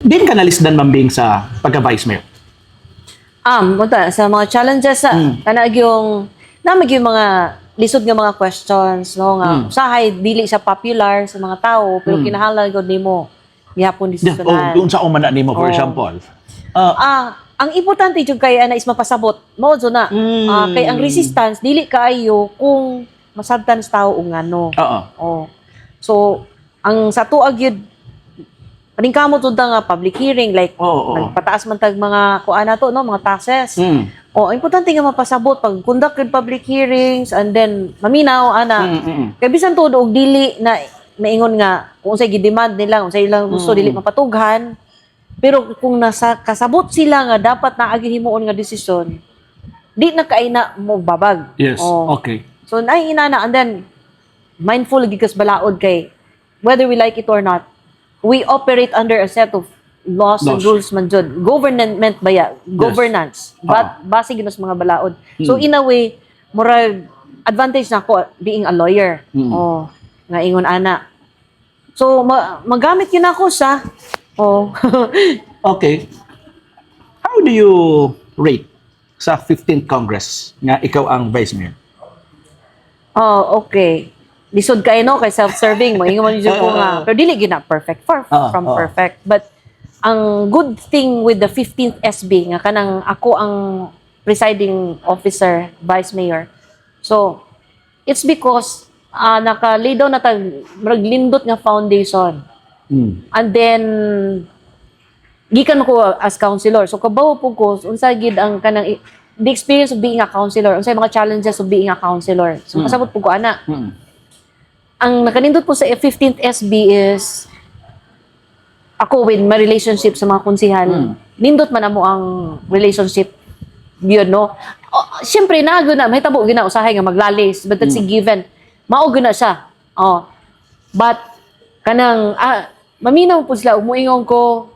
Din ka nalisdan mambing sa pagka-vice mayor? Punta sa mga challenges sa kanag yung namig yung mga lisod nga mga questions no nga usahay dili siya popular sa mga tao pero kinahanglan gud nimo gihapon desisyonan. Doon sa umana nimo for example. Ang importante jud kay ana is mapasabot mao jo na. Kay ang resistance dili kaayo kung masabtan sa tao ug ngano. So ang sa tuag yun paningkamot jud nga public hearing like nagpataas man tag mga kuan nato no mga taxes. Importante nga mapasabot pag conduct ng public hearings and then maminaw ana. Kay bisan todo og dili na maingon nga kung unsay gidemand nila, unsay ilang gusto dili mapatughan. Pero kung nasa kasabot sila nga dapat na agi himuon nga desisyon, di na kaina mo babag. Yes. Okay. So nay inana and then mindful gikas balaod kay whether we like it or not, we operate under a set of laws and rules man jud. Government ba ya? Governance. But base gid sa mga balaod. So in a way, moral advantage na ko being a lawyer. Nga ingon ana. So magamit yun ako sa Okay. How do you rate sa 15th Congress nga ikaw ang vice mayor? Okay. Lisod kay no kay self-serving mo ingon man jud ko nga pero dili gid na perfect from perfect but ang good thing with the 15th SB nga kanang ako ang presiding officer vice mayor so it's because naka-lay down na tag maglindot nga foundation and then gikan ko as counselor so kabaw po ko unsa gid ang kanang the experience of being a counselor unsay mga challenges of being a counselor so kasabot po ko ana. Ang nakanindot po sa 15th SB is ako with my relationship sa mga konsihan. Nindot man amo ang relationship yun, no? Siyempre, na mahitabo gina usahay nga maglalis, but that's a given. Mao gina siya. But, kanang, maminaw po sila, umuingon ko,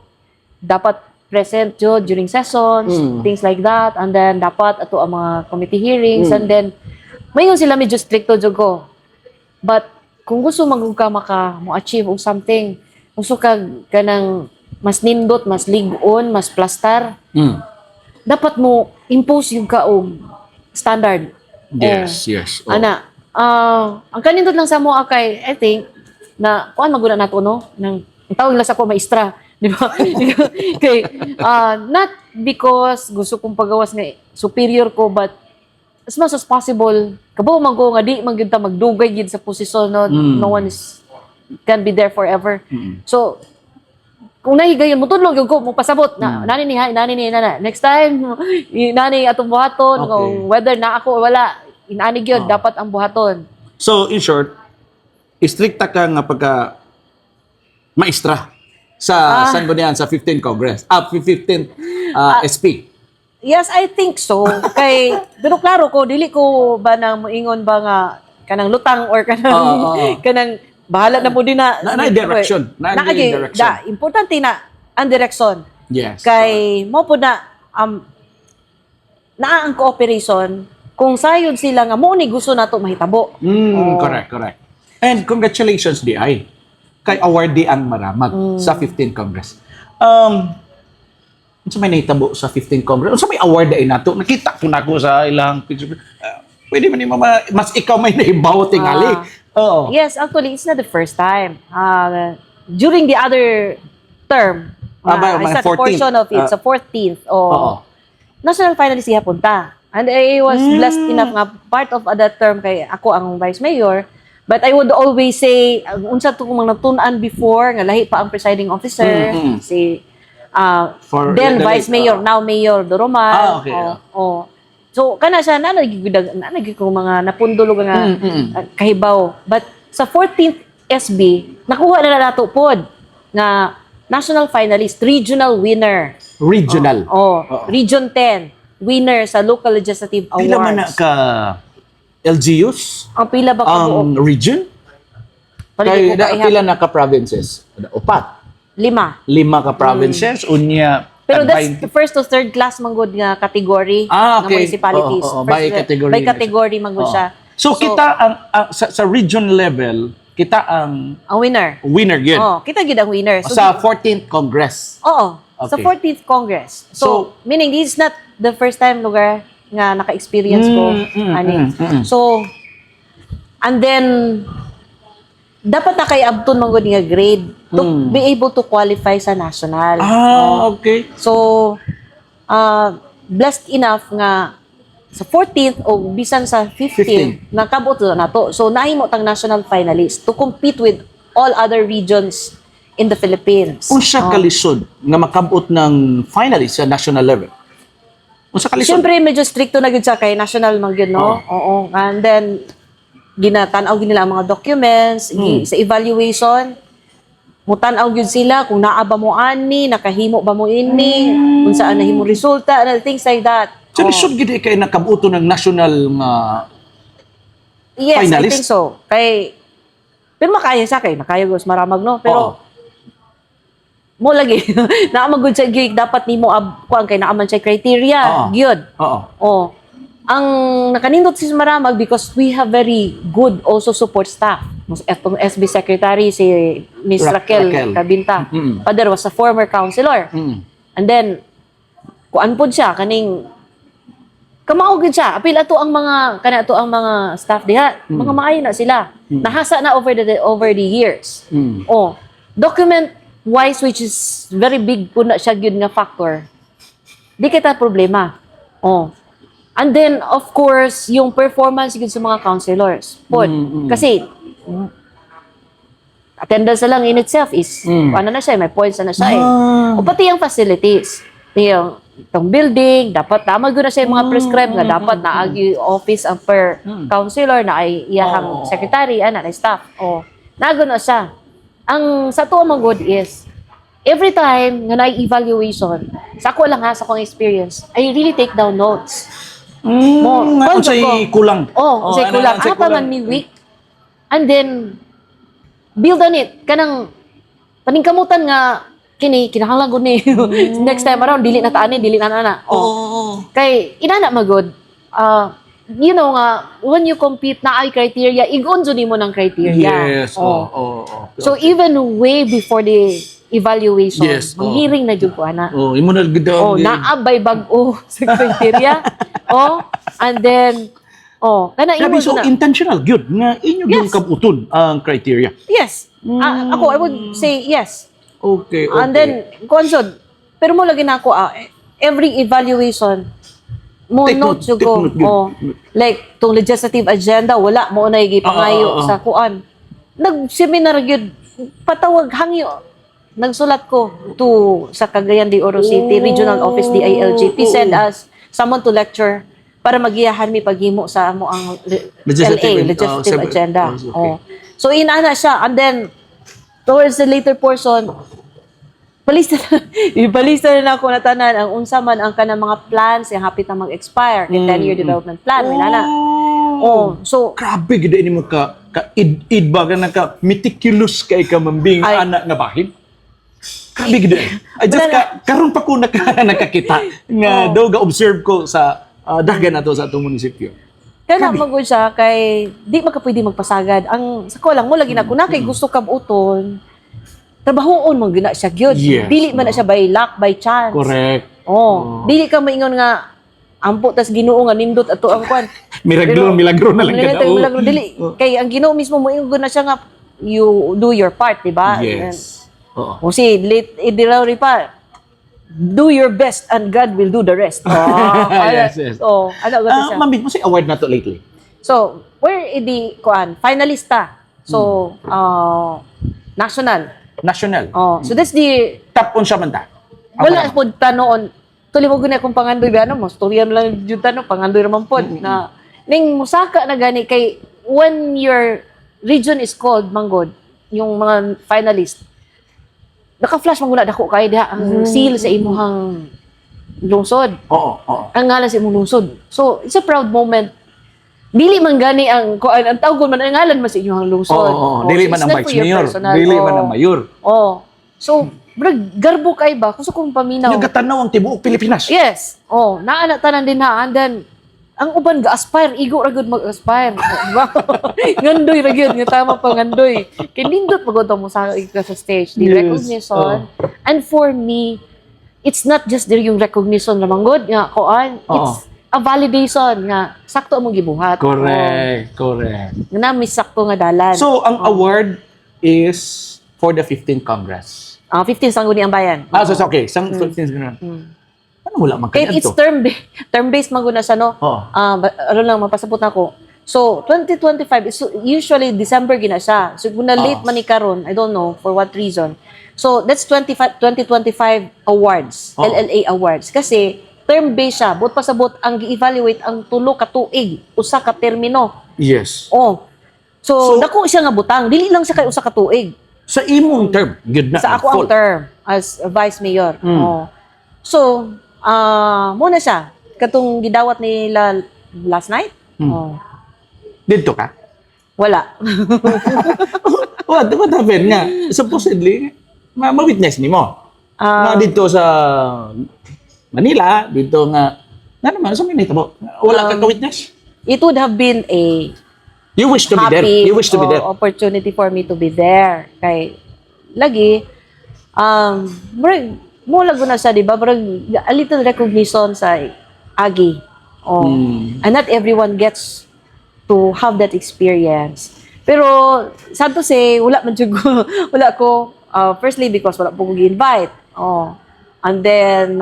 dapat present yun during sessions, things like that, and then dapat ato ang mga committee hearings, and then, mayon sila medyo stricto jud ko. But, kung gusto magugka mo-achieve og something, gusto ka kanang mas nindot, mas ligon, mas plastar, dapat mo impose yung ka og standard. Yes. Ana, ang kanindot lang sa mo kay, I think, na kuan maguna nato no, nang tawag lang sa ko maestra, di ba? Kay, not because gusto kong pagawas nga superior ko, but as much as possible, kabaw man ko nga di man gyud ta magdugay gid sa posisyon no, no one can be there forever. So kung nahigayon mo tudlog gyud ko mo pasabot na nani ni next time nani atong buhaton kung whether na ako o wala inani gyud dapat ang buhaton. So in short, stricta ka nga pagka maestra sa sanggunian sa 15th Congress, 15th SP. Yes, I think so. Kay, pero klaro ko, dili ko ba nang moingon ba nga kanang lutang or kanang bahala na mo din na. Direction. Importante na ang direction. Yes. Kay, mo po na, ang cooperation, kung sayod sila nga, mo ni gusto na ito mahitabo. Correct. And congratulations, DI. Kay awardee ang maramag sa 15th Congress. Unsa may nahitabo sa 15th Congress? Unsa may award ay nato? Nakita ko na ko sa ilang picture. Pwede man ni mama, mas ikaw may nahibaw tingali. Yes, actually, it's not the first time. During the other term, it's a portion of it, sa 14th, national finalist siya punta. And I was blessed enough nga part of that term kay ako ang vice mayor. But I would always say, unsa to kung natunan before, nga lahi pa ang presiding officer, si then Vice Mayor, now Mayor Doroman. So, kana siya, nanagig ko mga napundulog nga kahibaw. But sa 14th SB, nakuha na nato pod nga national finalist, regional winner. Regional? Region 10, winner sa local legislative awards. Pila man na ka LGUs? Ang pila ba ka ang region? Kaya pila na ka provinces? 4. 5 ka provinces, unya. Pero that's the first to third class manggod nga category ng municipalities. By category. By category manggod siya. So kita ang sa region level, kita ang winner. winner gyud. Oh, kita gid ang winner. So, Sa 14th Congress. oo, sa Okay. 14th Congress. So, So, meaning this is not the first time lugar nga naka-experience ko ani. So, and then dapat na kay abton man gud nga grade to be able to qualify sa national. Okay. So, blessed enough nga sa 14th o bisan sa 15th nakabot na to. So, nahimo tang national finalist to compete with all other regions in the Philippines. Unsa kalisod nga makabot ng finalist sa national level? Unsa kalisod? Siyempre, medyo stricto na gud sa kay national man gyud, no? Oo. And then, ginatanaw gid nila ang mga documents, sa evaluation, mutanaw gyud sila kung naa ba mo ani, nakahimo ba mo ini, kung saan nahimo resulta, and things like that. So, lisod gid kay nakabuto ng national nga Yes, finalist? I think so. Pero makaya sa kay, nakaya gud maramag, no? Pero, mo lagi, naamagod sa gig, dapat nimo kuan kay naaman siya criteria, gyud. Oo. Oh. Ang nakanindot si Maramag because we have very good also support staff. Etong SB Secretary si Miss Raquel Cabinta. Father was a former councilor. And then kuan pod siya kaning kamaugid siya. Apil ato ang mga kanato ang mga staff diha. Mga maayo na sila. Nahasa na over the years. Oh, document wise which is very big po na siya gyud nga factor. Di kita problema. Oh. And then, of course, yung performance yun sa mga counselors. Kasi, attendance na lang in itself is, ano na siya, may points na siya eh. O pati yung facilities. Yung itong building, dapat tama na siya yung mga prescribed nga dapat na office ang per counselor na ay iyahang secretary, na staff. O, nago na siya. Ang sa tuwa mong good is, every time nga na-evaluation, sa ako lang sa akong experience, I really take down notes. Unsay kulang. Unsay kulang. Pa man ni week. And then, build on it. Kanang, paningkamutan nga, kinahanglan gud ni. Next time around, dili na taani, dili na. Kay, inana magod, you know nga, when you compete na ay criteria, igunzo nimo ng criteria. Yes. So, even way before the evaluation, hearing na jud ko ana. Imo na gid naabay bag-o sa criteria. And then kana imo so na. intentional gyud nga inyo gyud kabuton ang criteria. Yes. Ako I would say yes. Okay. And then konsod. Pero mo lagi na ako every evaluation mo notes ko. Like tong legislative agenda wala mo na gipangayo sa kuan. Nag-seminar gyud patawag hangyo. Nagsulat ko to sa Cagayan de Oro City Regional Office DILG. Please send us someone to lecture para magiyahan mi paghimo sa amo ang legislative agenda. So inana siya and then towards the later portion palista na ako na tanan ang unsa man ang kanang mga plans yang hapit na mag-expire, yung 10-year development plan, minana. So grabe gid nimo ka id ba ka meticulous kay ka mambing anak nga bahin. Grabe gid. I just karon pa ko nakakita nga daw ga observe ko sa dagan nato sa atong munisipyo. Kana magud siya kay di makapwede magpasagad. Ang sa ko lang mo lagi na ko na kay gusto kabuton. Trabahoon mo gina siya gyud. Dili man na siya by luck, by chance. Correct. Dili ka maingon nga ampo tas Ginoo nga nindot ato ang kwan. Milagro na lang kada. Milagro dili kay ang Ginoo mismo moingon na siya nga you do your part, di ba? Yes. O si late Idilawri pa, do your best and God will do the rest. Yes. Ano siya? Mambit mo si award na to lately. So, where idi kuan finalista. So, national. So that's the top unsa man ta? Wala pod tanoon. Tuloy mo guna kung pangandoy ba mo, storyan lang jud tanong pangandoy raman pod na ning musaka na gani kay when your region is called manggod, yung mga finalist naka-flash manguna dako kay diha ang seal sa imuhang lungsod. Ang ngalan sa imong lungsod. So, it's a proud moment. Dili man gani ang tawgon man ang ngalan man sa inyong lungsod. Dili man ang vice mayor. Dili man ang mayor. So, garbo kay ba? Gusto kong paminaw. Nagatanaw ang tibuok Pilipinas. Yes. Naa tanan din ha. And then, ang uban ga-aspire, igo ra gud mag-aspire. Diba? Ngandoy ra gyud, nga tama pa ngandoy. Kay nindot pagod mo sa stage, the Yes. recognition. And for me, it's not just there yung recognition na manggod nga kuan, it's a validation nga sakto mo gibuhat. Correct. Na may sakto nga dalan. So, ang award is for the 15th Congress. 15 sangguni ang bayan. So okay. 15th Congress. Ano wala man Kaya kanya it's to? term-based man gud na siya, no? Ano lang, mapasabot na ko. So, 2025, is usually December gina siya. So, kung na-late man ni karon, I don't know for what reason. So, that's 2025 awards, LLA awards. Kasi, term-based siya. But pasabot, ang gi-evaluate ang tulo ka tuig, usa ka termino. Yes. So, dako siya nga butang. Dili lang siya kay usa ka tuig. Sa imong term, good na. Sa ako ang full. term as vice mayor. So, muna siya. Katong gidawat nila last night. Dito ka? Wala. What happened nga? Supposedly, ma-witness ni mo. Dito sa Manila, dito nga naman, sa Manila mo. Wala kang ka-witness? It would have been a You wish to be there. happy You wish to be there. opportunity for me to be there. Kay, lagi, mula ko na siya, di ba? A little recognition sa Agi. And not everyone gets to have that experience. Pero, sad to say, wala man dyan ko, wala ko, firstly, because wala po ko gi-invite. And then,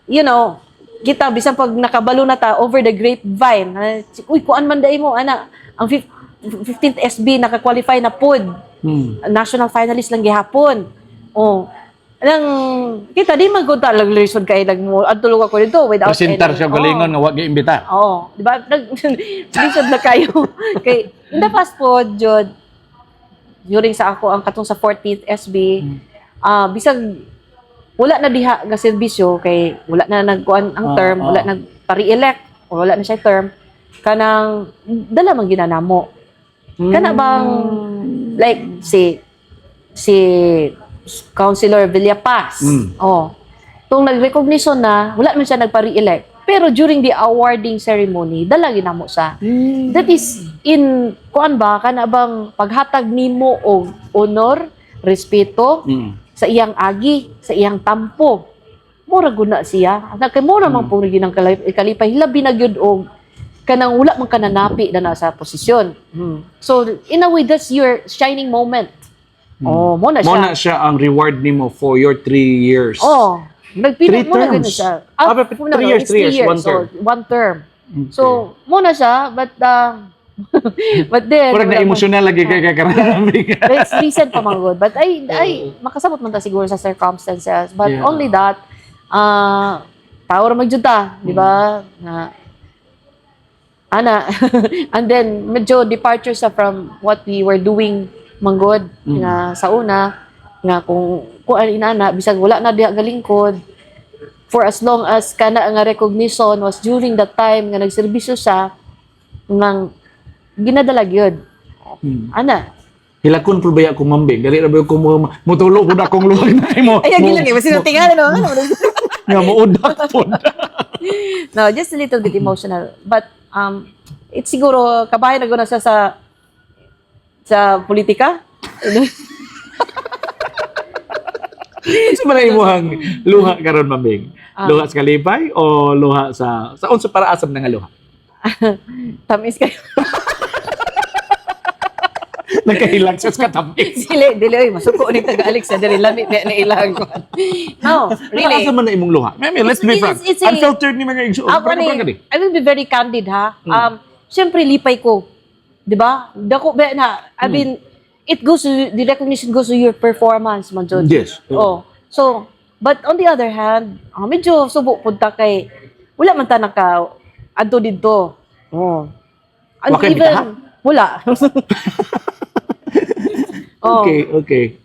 you know, kita, bisan pag nakabalo na ta, over the grapevine, uy, kuan man day mo, ana, ang 15th SB, nakakwalify na pod. National finalist lang gihapon. Kita, di man ko talagang reason kay mo, at tulog ako dito without Presentar siya galingon nga wag gi-imbita. Di ba? Reason na kayo. Kay, in the past po, Jod, during sa ako, ang katong sa 14th SB, bisag, wala na diha nga serbisyo kay wala na nagkuan ang term, wala nagpa-re-elect o wala na siya term kanang dala man ginanamo. Kana bang like si Councilor Villapaz. Tung nag-recognition na wala man siya nagpa-re-elect. Pero during the awarding ceremony, dala ginamo sa. That is in kuan ba kana bang paghatag nimo og honor, respeto sa iyang agi, sa iyang tampo. Mura guna siya. Kay mura man po rin ang kalipay. Hilabi na gyud og kanang wala man kananapi na nasa posisyon. So, in a way, that's your shining moment. Muna siya. Muna siya ang reward nimo for your 3 years. Nagpili Three muna terms. gano'n siya. 3 years, 1 term. So, 1 term. Okay. So, muna siya, but then, Parang na-emotional lagi kay kakarami. it's recent pa mga good. But ay makasabot man ta siguro sa circumstances. But only that, power magjuta, di ba? And then, medyo departure sa from what we were doing manggod nga sa una, nga kung inana, bisag wala na diha galingkod, for as long as kana nga recognition was during that time nga nagserbisyo siya, nang ginadalag yun. Hilakon po ba ako mambing? Dali na ba ko mutulo po na akong luhay na mo. Ay, gilang eh. Masinuntingan, no? Nga muudak po. No, just a little bit emotional. But, it's siguro, kabahay na guna siya sa politika. Sa man imuhang luha karon mambing? Luha sa kalipay o luha sa unsa para asam na nga luha? Tamis kayo. Nagkahilang siya sa katamis. Dili, oy, masuko ni taga-Alex sa dili lamit na ilang. No, really. Para man na imong luha? Maybe, let's be frank. Unfiltered ni mga igsoon. I will be very candid, ha? Siyempre, lipay ko. Di ba? Dako, I mean, the recognition goes to your performance, man, Jod. Yes. So, but on the other hand, medyo subo punta kay, wala man ta naka, adto dito. And Wakay even, bitaha? wala. Okay.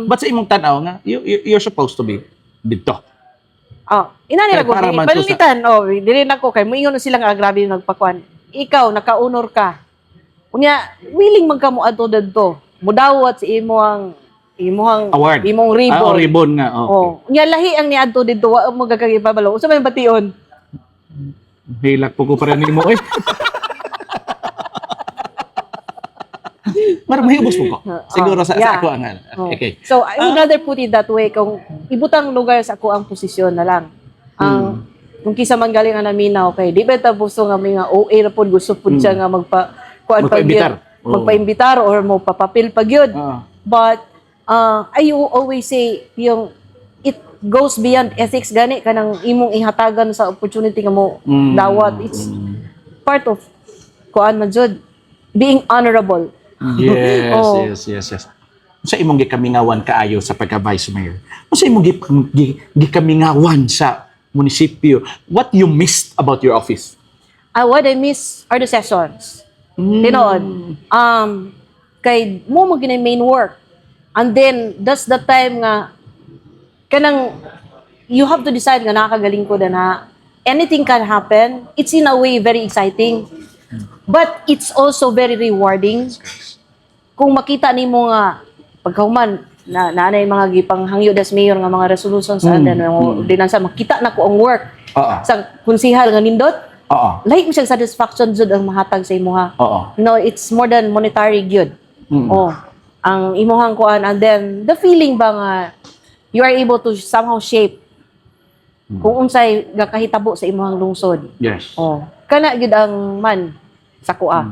But sa imong tanaw nga, you're supposed to be dito. Inanira ko, Para man to sa- balilitan, dili na ko, kay moingon na sila nga grabe yung nagpakuan. Ikaw, naka-honor ka. Unya, willing man ka mo adto dito. Mudawat sa imong Award. imong ribbon. Ribbon nga. Okay. Unya, lahi ang niadto dito, wa mo gagagipabalo. Usa may bation? Hilak po ko pa rin mo eh. Parang mahibos po ko. Siguro sa ako ang ano. Okay. So, I would rather put it that way. Kung ibutang lugar sa ako ang posisyon na lang. Ang kung kisa man galing ang naminaw, okay, di ba tapuso nga mga OA na po, gusto po siya nga magpa-imbitar or mo papapil pag yun. But, I always say, yung it goes beyond ethics gani, kanang imong ihatagan sa opportunity nga mo dawat. It's part of, kuan man jud, being honorable. Yes. Sa imong gikamingawan kaayo sa pagka-vice mayor. Sa imong gikamingawan sa munisipyo, what you missed about your office? What I miss are the sessions. Tinood. Kay mo maginay main work. And then that's the time nga kanang you have to decide nga nakakagaling ko na anything can happen. It's in a way very exciting. But it's also very rewarding. Kung makita nimo nga pagkahuman na naanay mga gipanghangyo das mayor nga mga resolutions and then ordinansa makita na ko ang work sa konsihal nga nindot. Like mo siyang satisfaction jud ang mahatag sa imuha. No, it's more than monetary good. Ang imuhang kuan and then the feeling ba nga you are able to somehow shape kung unsay gakahitabo sa imuhang lungsod. Yes. Kana gid ang man sa kuha.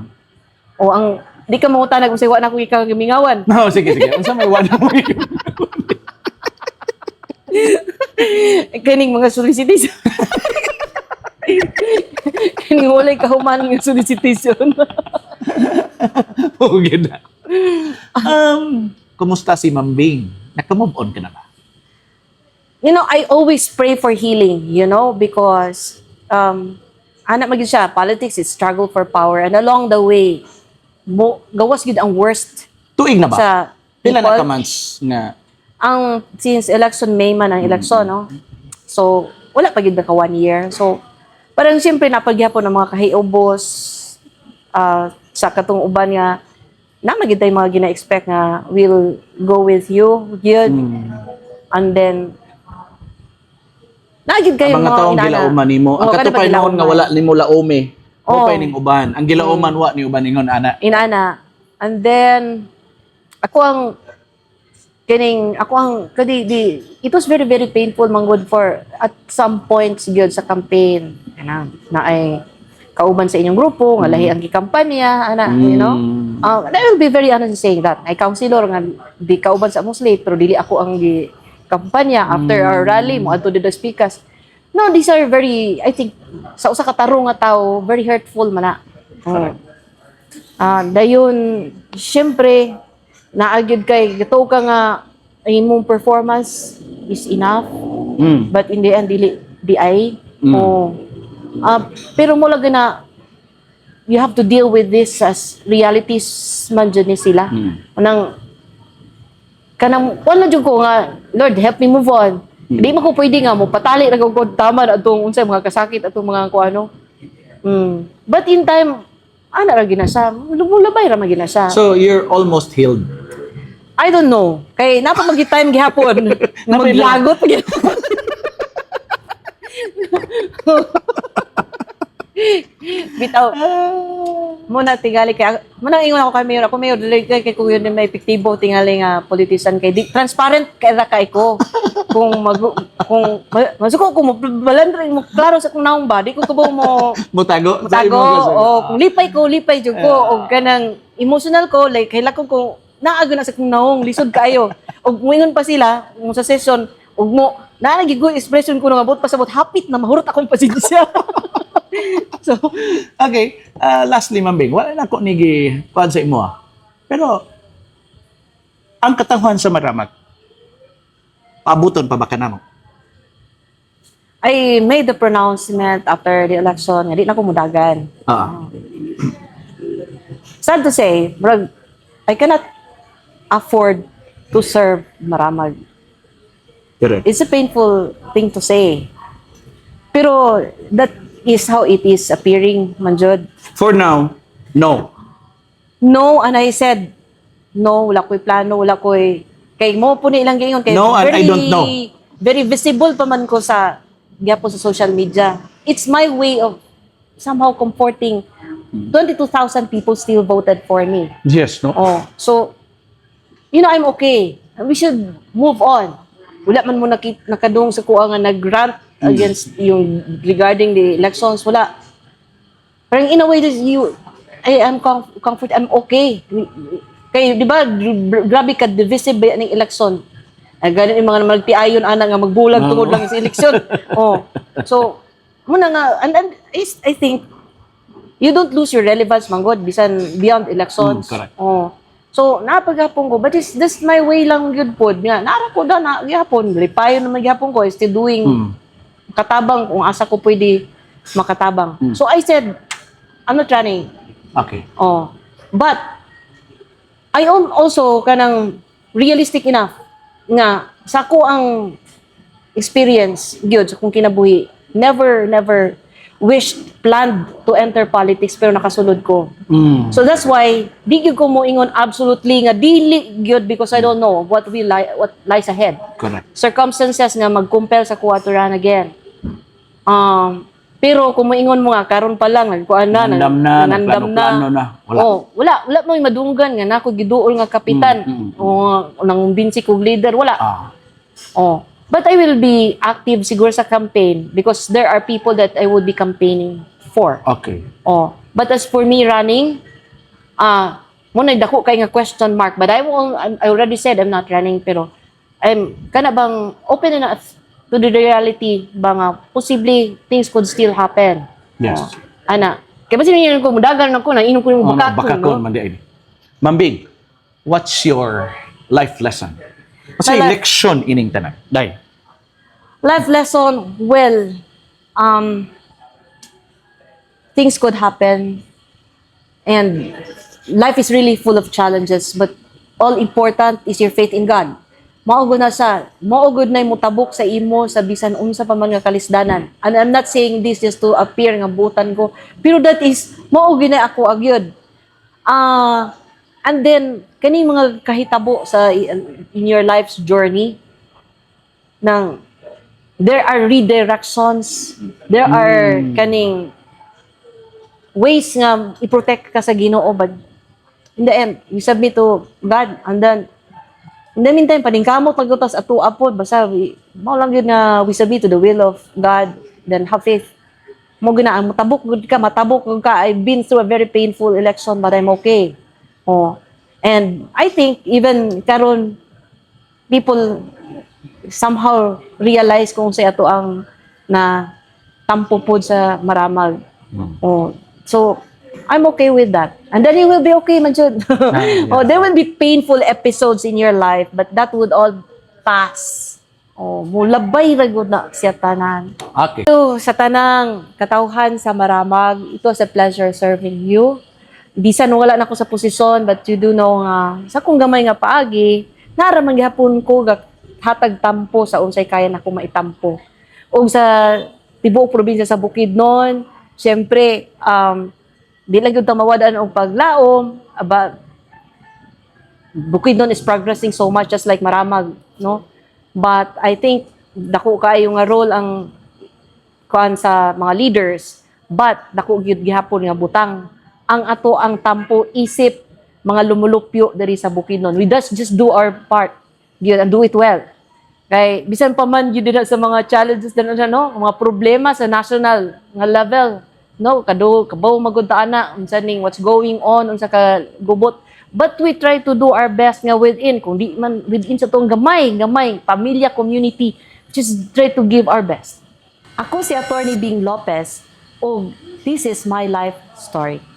Ang di ka mangutanag kung wa na ko ikaw gimingawan. No, sige. Unsa may wala mo? Kaning mga solicitation. Kaning walay kahuman nga solicitation. Okay na. Kumusta si Ma'am Bing? Naka-move on ka na ba? You know, I always pray for healing, because anak magid siya, politics is struggle for power, and along the way gawas gid ang worst Tuig na ba? sa Pila people. na ka months na Ang since election May man ang election, no? So wala pa gid ka 1 year. So parang siyempre napagyapon ng mga kahiubos sa katong uban nga na magid tay mga gina-expect nga will go with you yun. And then nagid kayo mga taong gilauman nimo. Ang katupay noon nga wala nimo laome. Mopay ning uban. Ang gilauman wa ni uban ningon ana. Inana. And then it was very very painful manggod for at some points gyud sa campaign na ay kauban sa inyong grupo nga lahi ang gikampanya and I will be very honest in saying that ay councilor nga di kauban sa Muslim pero dili ako ang kampanya after our rally mo adto the speakers. No, these are very, I think, sa usa ka tarong nga tao, very hurtful man na. Dayon, syempre, naagyod kay, gito ka nga, imong performance is enough. But in the end, di ay. Pero mo lang na, you have to deal with this as realities man dyan ni sila. Wala dyan ko nga, Lord, help me move on. Hindi mo ko pwede nga mo patali ra gud tama na atong unsay mga kasakit atong mga kuano. But in time ana ra ginasa, lumulabay ra maginasa. So you're almost healed. I don't know. Kay napa magi time gihapon. Maglagot pa gihapon. Bitaw. Muna tingali kay muna ingon ako kay mayor. Ako mayor dili kay kuya na may epektibo tingali nga politician kay transparent kay ra kay ko. Kung masuko ko mo balandre mo klaro sa kung naong ba di ko kubo mo mutago kung lipay jud ko og kanang emotional ko like kaila ko naago na sa kung naong lisod kayo og moingon pa sila sa session og mo naagi good expression ko nga abot pasabot hapit na mahurot akong pasensya. So, okay. Lastly, Ma'am Bing, wala na ko nigi kuan sa imo. Pero, ang katanghuan sa Maramag, pabuton pa ba ka na mo? I made the pronouncement after the election. Hindi na ko mudagan. Sad to say, I cannot afford to serve Maramag. Correct. It's a painful thing to say. Pero, that is how it is appearing, Manjod. For now, no. No, and I said, no, wala ko'y plano, wala ko'y, kay mo po nilang gayon. No, and I don't know. Very visible pa man ko sa, sa social media. It's my way of somehow comforting. 22,000 people still voted for me. Yes, no? Oh, so, I'm okay. We should move on. Wala man mo nakadung sa kuha nga nag-rant against yung regarding the elections. Wala. Parang in a way, I am comfort, I'm okay. Kaya, di ba, grabe ka, divisive ba yan ng election? Ganun yung mga magtiayon, ana nga, magbulag tungod lang sa election. Oh. So, muna nga, and I think, you don't lose your relevance, manggod, bisan beyond elections. Correct. Oh. So, napagapon ko, but this my way lang yun po. Nara ko da, nagyapon. Lipayon naman gyapon ko, still doing katabang kung asa ko pwede makatabang. So, I said, I'm not running. Okay. Oh. But, I am also kanang realistic enough nga sa ko ang experience gyud sa kung kinabuhi. Never planned to enter politics pero nakasulod ko. So that's why di gyud ko moingon absolutely nga dili gyud because I don't know what lies ahead. Correct. Circumstances nga mag-compel sa kuha to run again. Pero kung moingon mo nga karon pa lang nagkuan na nandam na. Wala. Oh, wala mo madunggan nga nako giduol nga kapitan. Nang binsi kog leader wala. Oh. But I will be active siguro sa campaign because there are people that I would be campaigning for. Okay. Oh. But as for me running, muna dako kay nga question mark. But I already said I'm not running pero I'm kana bang open enough to the reality ba nga possibly things could still happen. Yes. Ana. Kaya ba sinayin ko mudagan ako na inom ko yung bakakon. Man di. Mambing, what's your life lesson? Sa election ining tanan. Day. Life lesson, well, things could happen and life is really full of challenges but all important is your faith in God. Maugod na mutabok sa imo sa bisan unsa pa man nga kalisdanan. And I'm not saying this just to appear nga butan ko, pero that is maugod na ako agyod. And then kani mga kahitabo sa in your life's journey nang there are redirections, there are kaning ways nga i-protect ka sa Ginoo but in the end you submit to God and then in the meantime paningkamot paggutos ato apod basta mao lang yun nga we submit to the will of God then have faith mo ginaan matabok gud ka I've been through a very painful election but I'm okay. Oh. And I think even karon people somehow realize kung sa ato ang na tampo pod sa maramag. Oh. So I'm okay with that. And then you will be okay man jud. Oh, there will be painful episodes in your life but that would all pass. Oh, mulabay ra gud na siya tanan. Okay. So sa tanang katawhan sa maramag, it was a pleasure serving you. Bisan wala na ko sa posisyon but you do know nga sa kung gamay nga paagi naraman gihapon ko hatag tampo sa unsay kaya nako maitampo. Og sa tibuok probinsya sa Bukidnon, syempre di lang gyud ta mawadaan og paglaom aba Bukidnon is progressing so much just like Maramag, no? But I think dako kaayo nga role ang kuan sa mga leaders but dako gyud gihapon nga butang ang ato ang tampo isip mga lumulupyo diri sa Bukidnon. We just do our part and do it well. Kay bisan pa man yun din sa mga challenges din no, mga problema sa national nga level, no, kabaw magudta ana unsa ning what's going on unsa ka gubot. But we try to do our best nga within kung di man within sa tong gamay pamilya community, just try to give our best. Ako si Attorney Bing Lopez, og this is my life story.